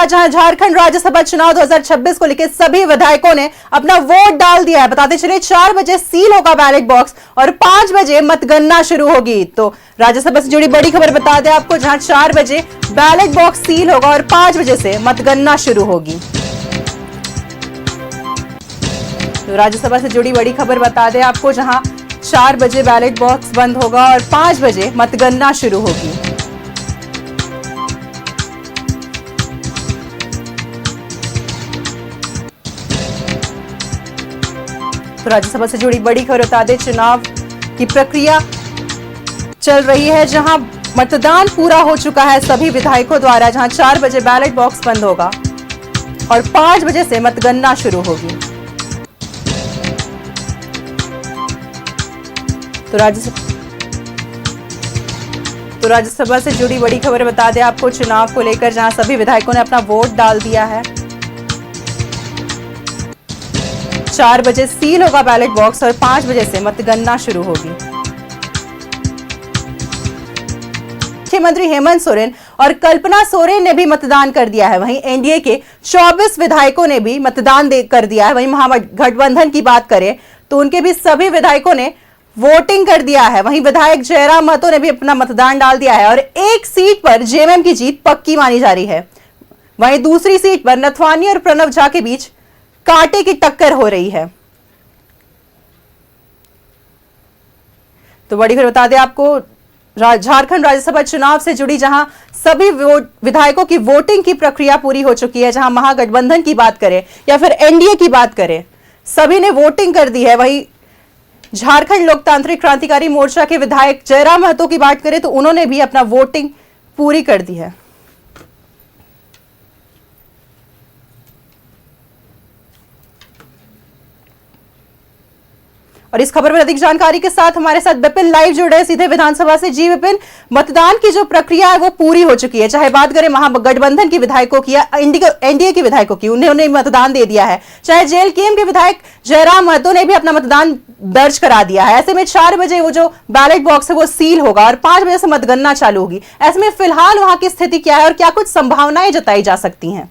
जहां झारखंड राज्यसभा चुनाव 2026 को लेकर सभी विधायकों ने अपना वोट डाल दिया है। बताते चले 4 बजे सील होगा बैलेट बॉक्स और 5 बजे मतगणना शुरू होगी। तो राज्यसभा से जुड़ी बड़ी खबर बता दें आपको, जहां 4 बजे बैलेट बॉक्स सील होगा और 5 बजे से मतगणना शुरू होगी। तो राज्यसभा से जुड़ी बड़ी खबर बता दें आपको, जहां 4 बजे बैलेट बॉक्स बंद होगा और 5 बजे मतगणना शुरू होगी। तो राज्यसभा से जुड़ी बड़ी खबर बता दें, चुनाव की प्रक्रिया चल रही है, जहां मतदान पूरा हो चुका है सभी विधायकों द्वारा, जहां 4 बजे बैलेट बॉक्स बंद होगा और 5 बजे से मतगणना शुरू होगी। तो राज्यसभा से जुड़ी बड़ी खबर बता दें आपको, चुनाव को लेकर जहां सभी विधायकों ने अपना वोट डाल दिया है। 4 बजे सील होगा बैलेट बॉक्स और 5 बजे से मतगणना शुरू होगी। मुख्यमंत्री हेमंत सोरेन और कल्पना सोरेन ने भी मतदान कर दिया है। वहीं एनडीए के 24 विधायकों ने भी मतदान कर दिया है। वहीं महागठबंधन की बात करें तो उनके भी सभी विधायकों ने वोटिंग कर दिया है। वहीं विधायक जयराम महतो ने भी अपना मतदान डाल दिया है और एक सीट पर जेएमएम की जीत पक्की मानी जा रही है। वहीं दूसरी सीट पर नथवानी और प्रणव झा के बीच कांटे की टक्कर हो रही है। तो बड़ी खबर बता दें आपको, झारखंड राज्यसभा चुनाव से जुड़ी जहां सभी विधायकों की वोटिंग की प्रक्रिया पूरी हो चुकी है, जहां महागठबंधन की बात करें या फिर एनडीए की बात करें, सभी ने वोटिंग कर दी है। वहीं झारखंड लोकतांत्रिक क्रांतिकारी मोर्चा के विधायक जयराम महतो की बात करें तो उन्होंने भी अपना वोटिंग पूरी कर दी है। और इस खबर पर अधिक जानकारी के साथ हमारे साथ विपिन लाइव जुड़े हैं सीधे विधानसभा से। जी विपिन, मतदान की जो प्रक्रिया है वो पूरी हो चुकी है, चाहे बात करें महागठबंधन के विधायकों की या एनडीए के विधायकों की, उन्होंने मतदान दे दिया है, चाहे जेएलकेएम के विधायक जयराम महतो ने भी अपना मतदान दर्ज करा दिया है। ऐसे में 4 बजे वो जो बैलेट बॉक्स है वो सील होगा और 5 बजे से मतगणना चालू होगी। ऐसे में फिलहाल वहां की स्थिति क्या है और क्या कुछ संभावनाएं जताई जा सकती हैं?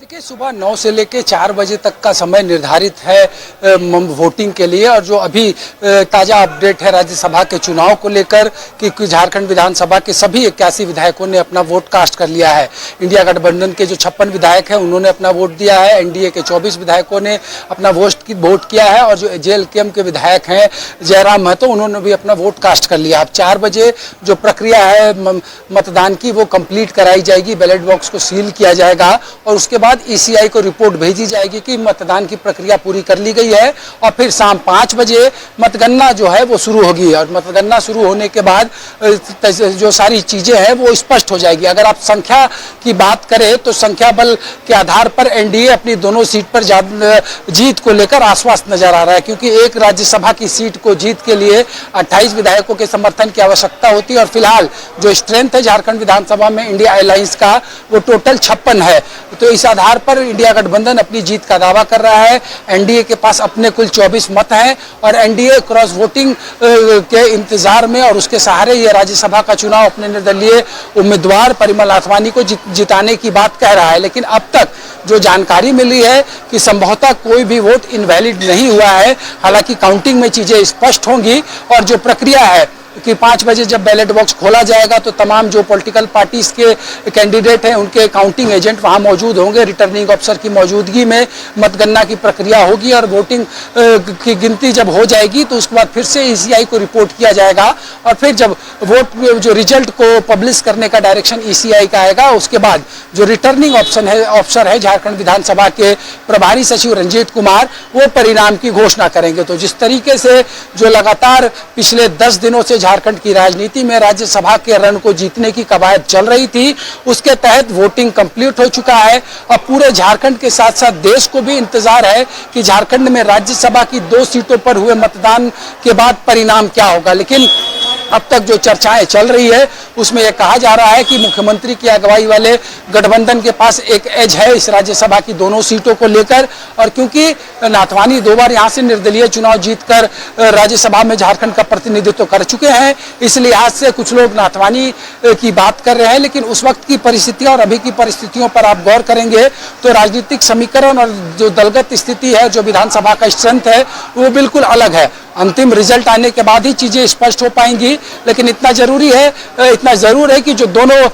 देखिए, सुबह 9 से लेकर 4 बजे तक का समय निर्धारित है वोटिंग के लिए। और जो अभी ताज़ा अपडेट है राज्यसभा के चुनाव को लेकर कि झारखंड विधानसभा के सभी 81 विधायकों ने अपना वोट कास्ट कर लिया है। इंडिया गठबंधन के जो 56 विधायक हैं उन्होंने अपना वोट दिया है। एनडीए के 24 विधायकों ने अपना वोट किया है और जो जेएलकेएम के विधायक हैं जयराम महतो, उन्होंने भी अपना वोट कास्ट कर लिया। अब 4 बजे जो प्रक्रिया है मतदान की वो कंप्लीट कराई जाएगी, बैलेट बॉक्स को सील किया जाएगा और उसके बाद ईसीआई को रिपोर्ट भेजी जाएगी कि मतदान की प्रक्रिया पूरी कर ली गई है। और फिर शाम 5 बजे मतगणना जो है वो शुरू होगी और मतगणना शुरू होने के बाद जो सारी चीजें हैं वो स्पष्ट हो जाएगी। अगर आप संख्या की बात करें तो संख्या बल के आधार पर एनडीए अपनी दोनों सीट पर जीत को लेकर आश्वस्त नजर आ रहा है, क्योंकि एक राज्यसभा की सीट को जीत के लिए 28 विधायकों के समर्थन की आवश्यकता होती है। और फिलहाल जो स्ट्रेंथ है झारखंड विधानसभा में इंडिया अलायंस का वो टोटल 56 है। तो इस आधार पर इंडिया गठबंधन अपनी जीत का दावा कर रहा है। एनडीए के पास अपने कुल 24 मत हैं और एनडीए क्रॉस वोटिंग के इंतजार में और उसके सहारे ये राज्यसभा का चुनाव अपने निर्दलीय उम्मीदवार परिमल नाथवानी को जिताने की बात कह रहा है। लेकिन अब तक जो जानकारी मिली है कि संभवतः कोई भी वोट इनवैलिड नहीं हुआ है। हालांकि काउंटिंग में चीजें स्पष्ट होंगी और जो प्रक्रिया है कि 5 बजे जब बैलेट बॉक्स खोला जाएगा तो तमाम जो पॉलिटिकल पार्टीज के कैंडिडेट हैं उनके काउंटिंग एजेंट वहां मौजूद होंगे। रिटर्निंग ऑफिसर की मौजूदगी में मतगणना की प्रक्रिया होगी और वोटिंग की गिनती जब हो जाएगी तो उसके बाद फिर से ईसीआई को रिपोर्ट किया जाएगा और फिर जब वोट जो रिजल्ट को पब्लिश करने का डायरेक्शन ईसीआई का आएगा, उसके बाद जो रिटर्निंग ऑफिसर है झारखंड विधानसभा के प्रभारी सचिव रंजीत कुमार, वो परिणाम की घोषणा करेंगे। तो जिस तरीके से जो लगातार पिछले 10 दिनों से झारखंड की राजनीति में राज्यसभा के रण को जीतने की कवायद चल रही थी, उसके तहत वोटिंग कंप्लीट हो चुका है। और पूरे झारखंड के साथ साथ देश को भी इंतजार है कि झारखंड में राज्यसभा की 2 सीटों पर हुए मतदान के बाद परिणाम क्या होगा। लेकिन अब तक जो चर्चाएं चल रही है उसमें यह कहा जा रहा है कि मुख्यमंत्री की अगुवाई वाले गठबंधन के पास एक एज है इस राज्यसभा की दोनों सीटों को लेकर, और क्योंकि नाथवानी 2 बार यहाँ से निर्दलीय चुनाव जीतकर राज्यसभा में झारखंड का प्रतिनिधित्व कर चुके हैं, इस लिहाज से कुछ लोग नाथवानी की बात कर रहे हैं। लेकिन उस वक्त की परिस्थितियां और अभी की परिस्थितियों पर आप गौर करेंगे तो राजनीतिक समीकरण और जो दलगत स्थिति है, जो विधानसभा का स्ट्रेंथ है, वो बिल्कुल अलग है। अंतिम रिजल्ट आने के बाद ही चीजें स्पष्ट हो पाएंगी। लेकिन इतना जरूर है कि जो दोनों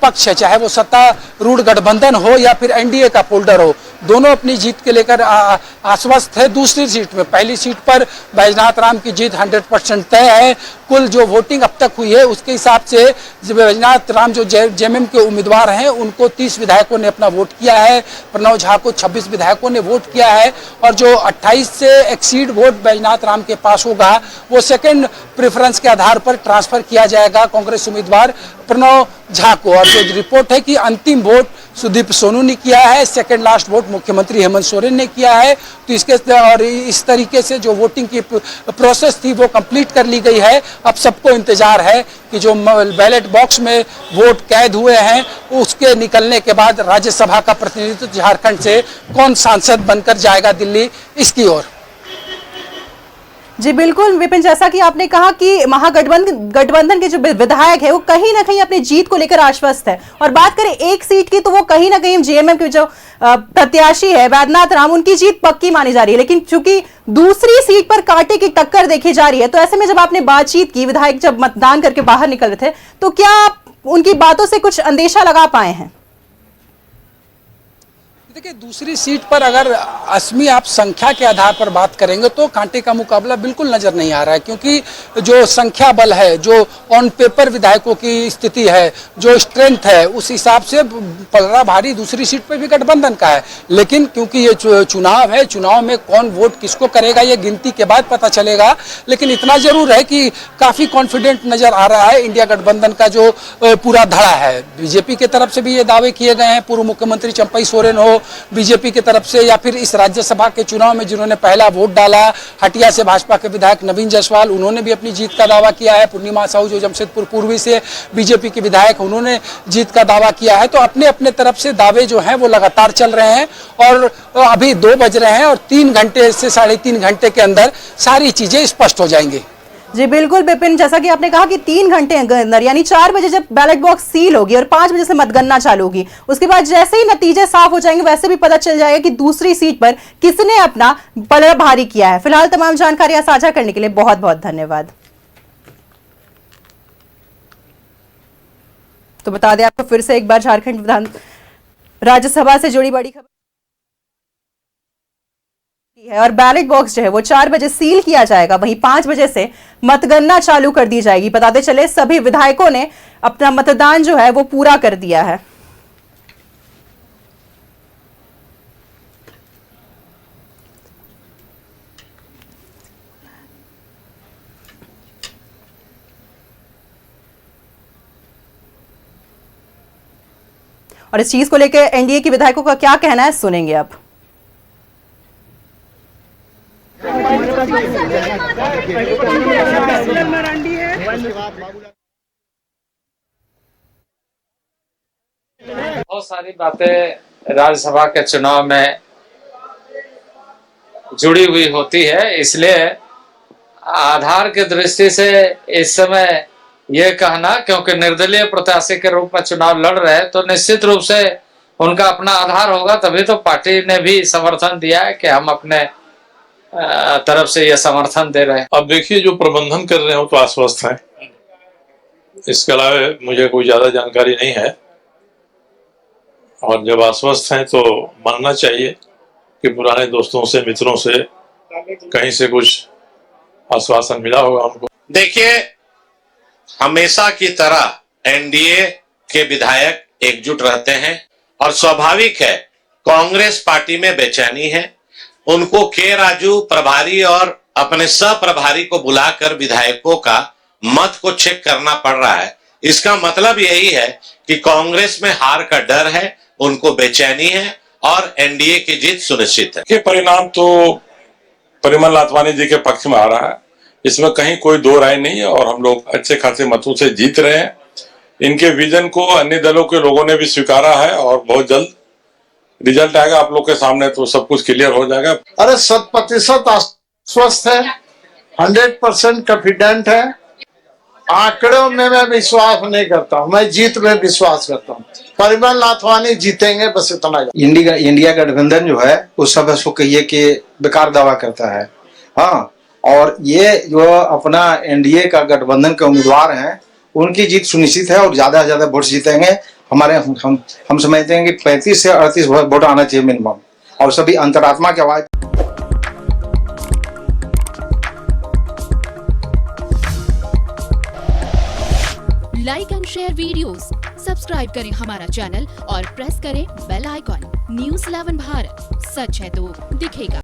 पक्ष है, चाहे वो सत्तारूढ़ गठबंधन हो या फिर एनडीए का फोल्डर हो, दोनों अपनी जीत के लेकर आश्वस्त है। दूसरी सीट में, पहली सीट पर बैजनाथ राम की जीत 100% तय है। कुल जो वोटिंग अब तक हुई है उसके हिसाब से बैजनाथ राम जो जेएमएम के उम्मीदवार हैं उनको 30 विधायकों ने अपना वोट किया है, प्रणव झा को 26 विधायकों ने वोट किया है, और जो 28 से एक्सीड वोट बैजनाथ राम के पास होगा वो सेकंड प्रेफरेंस के आधार पर ट्रांसफर किया जाएगा कांग्रेस उम्मीदवार प्रणव झा को। और जो रिपोर्ट है कि अंतिम वोट सुदीप सोनू ने किया है, सेकंड लास्ट वोट मुख्यमंत्री हेमंत सोरेन ने किया है। तो इस तरीके से जो वोटिंग की प्रोसेस थी वो कंप्लीट कर ली गई है। अब सबको इंतजार है कि जो बैलेट बॉक्स में वोट कैद हुए हैं उसके निकलने के बाद राज्यसभा का प्रतिनिधित्व झारखंड से कौन सांसद बनकर जाएगा दिल्ली, इसकी ओर। जी बिल्कुल विपिन, जैसा कि आपने कहा कि गठबंधन के जो विधायक है वो कहीं ना कहीं अपनी जीत को लेकर आश्वस्त है। और बात करें एक सीट की तो वो कहीं ना कहीं जेएमएम के जो प्रत्याशी है बैजनाथ राम, उनकी जीत पक्की मानी जा रही है। लेकिन चूंकि दूसरी सीट पर कांटे की टक्कर देखी जा रही है, तो ऐसे में जब आपने बातचीत की, विधायक जब मतदान करके बाहर निकल रहे थे, तो क्या आप उनकी बातों से कुछ अंदेशा लगा पाए हैं? देखिए, दूसरी सीट पर अगर असमी आप संख्या के आधार पर बात करेंगे तो कांटे का मुकाबला बिल्कुल नजर नहीं आ रहा है, क्योंकि जो संख्या बल है, जो ऑन पेपर विधायकों की स्थिति है, जो स्ट्रेंथ है, उस हिसाब से पलड़ा भारी दूसरी सीट पर भी गठबंधन का है। लेकिन क्योंकि ये चुनाव है, चुनाव में कौन वोट किसको करेगा ये गिनती के बाद पता चलेगा। लेकिन इतना जरूर है कि काफी कॉन्फिडेंट नजर आ रहा है इंडिया गठबंधन का जो पूरा धड़ा है। बीजेपी की तरफ से भी ये दावे किए गए हैं, पूर्व मुख्यमंत्री चंपई सोरेन हो बीजेपी की तरफ से, या फिर इस राज्यसभा के चुनाव में जिन्होंने पहला वोट डाला, हटिया से भाजपा के विधायक नवीन जायसवाल, उन्होंने भी अपनी जीत का दावा किया है। पूर्णिमा साहू जो जमशेदपुर पूर्वी से बीजेपी के विधायक, उन्होंने जीत का दावा किया है। तो अपने अपने तरफ से दावे जो हैं वो लगातार चल रहे हैं, और अभी 2 बज रहे हैं और 3 घंटे से 3.5 घंटे के अंदर सारी चीजें स्पष्ट हो जाएंगी। जी बिल्कुल विपिन, जैसा कि आपने कहा कि 3 घंटे के अंदर, यानी 4 बजे जब बैलेट बॉक्स सील होगी और 5 बजे से मतगणना चालू होगी, उसके बाद जैसे ही नतीजे साफ हो जाएंगे वैसे भी पता चल जाएगा कि दूसरी सीट पर किसने अपना पलड़ा भारी किया है। फिलहाल तमाम जानकारियां साझा करने के लिए बहुत बहुत धन्यवाद। तो बता दें आपको फिर से एक बार, झारखंड विधान राज्यसभा से जुड़ी बड़ी खबर है, और बैलेट बॉक्स जो है वो 4 बजे सील किया जाएगा, वहीं 5 बजे से मतगणना चालू कर दी जाएगी। बताते चले सभी विधायकों ने अपना मतदान जो है वो पूरा कर दिया है। और इस चीज को लेकर एनडीए के विधायकों का क्या कहना है, सुनेंगे अब। बहुत सारी बातें राज्यसभा के चुनाव में जुड़ी हुई होती है, इसलिए आधार की दृष्टि से इस समय ये कहना, क्योंकि निर्दलीय प्रत्याशी के रूप में चुनाव लड़ रहे हैं, तो निश्चित रूप से उनका अपना आधार होगा, तभी तो पार्टी ने भी समर्थन दिया है कि हम अपने तरफ से यह समर्थन दे रहे हैं। अब देखिए, जो प्रबंधन कर रहे हो तो आश्वस्त हैं, इसके अलावा मुझे कोई ज्यादा जानकारी नहीं है। और जब आश्वस्त हैं तो मानना चाहिए कि पुराने दोस्तों से, मित्रों से कहीं से कुछ आश्वासन मिला होगा हमको। देखिए, हमेशा की तरह एनडीए के विधायक एकजुट रहते हैं, और स्वाभाविक है कांग्रेस पार्टी में बेचैनी है। उनको के राजू प्रभारी और अपने सह प्रभारी को बुलाकर विधायकों का मत को चेक करना पड़ रहा है। इसका मतलब यही है कि कांग्रेस में हार का डर है, उनको बेचैनी है, और एनडीए की जीत सुनिश्चित है। कि परिणाम तो परिमल नाथवानी जी के पक्ष में आ रहा है, इसमें कहीं कोई दो राय नहीं है और हम लोग अच्छे खासे मतों से जीत रहे हैं। इनके विजन को अन्य दलों के लोगों ने भी स्वीकारा है और बहुत जल्द रिजल्ट आएगा आप लोग के सामने, तो सब कुछ क्लियर हो जाएगा। अरे 100% आश्वस्त है, 100% कॉन्फिडेंट है। आंकड़ों में मैं विश्वास नहीं करता हूँ, मैं जीत में विश्वास करता हूँ। परिमल नाथवानी जीतेंगे, बस इतना। इंडिया गठबंधन जो है उस सब उसको कहिए कि बेकार दावा करता है। हाँ, और ये जो अपना एनडीए का गठबंधन के उम्मीदवार हैं उनकी जीत सुनिश्चित है और ज्यादा से ज्यादा वोट जीतेंगे। हमारे हम समझते हैं कि 35 से 38 वोट आना चाहिए मिनिमम, और सभी अंतरात्मा की आवाज। Like and share videos, subscribe करें हमारा चैनल और प्रेस करें बेल आइकॉन। News 11 भारत, सच है तो दिखेगा।